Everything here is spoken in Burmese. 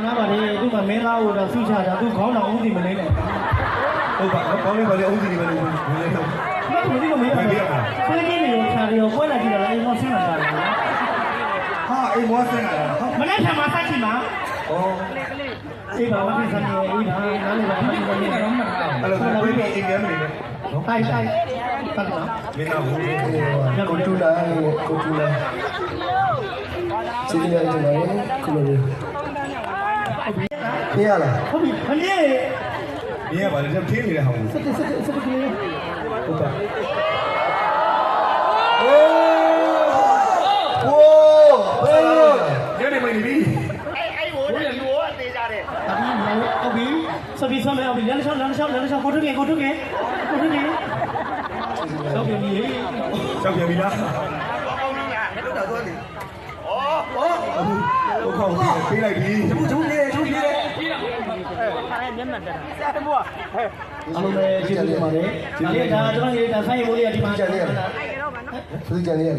နာပါလေသူကမင်းသားကိုတော့ဆူချတာသူခေါင်းတော်ဦးစီမလေးနဲ့ဟုတ်ပါကောင်းလေးပါလေဦးစီဒီမလို့ဝင်လေတော့ဘာလို့ဒီလိုမင်းသားဆွေးကြီးနေရောခြာရောပွဲလာကြည့်တော့အိမ်မောဆင်းလာတာဟာအိမ်မောဆင်းလာတာမနေ့ကမှစိုက်ချင်မှာဩအေးပါမဖြစ်စမ်းနေအေးပါနားလေပါမဖြစ်စမ်းနေတော့မှအဲ့လိုပြေးပြီးအိမ်ထဲမှာနေတယ်နော်တိုက်ပတ်တော့မင်းသားဘူးကိုတူလာကိုတူလာစီရီယာကျလာရင်ခလို့ပြရလားဟုတ်ပြီခလေးမင်းကဘာလဲထင်းနေတဲ့ဟာကိုစက်ကြီးဟုတ်ပါโอ้โหညနေမနေပြီအဲ့ဟိုတဲ့လူကအသေးကြတယ်အပြီးဟုတ်ပြီစပီဆွမ်းမယ်ဟုတ်ပြီလမ်းလျှောက်ကိုထုကေတော့ပြန်ပြီကြောက်ပြန်ပြီလားဟုတ်တာသွားလေဩဟုတ်ပေးလိုက်ပြီကျူးလေးအားလုံးပဲကျေးဇူးတင်ပါတယ်ဒါလေးဒါကျွန်တော်ရေးဒါဆိုင်ရိုးလေးကဒီမှာကြံလေးရစူးကြံလေးရ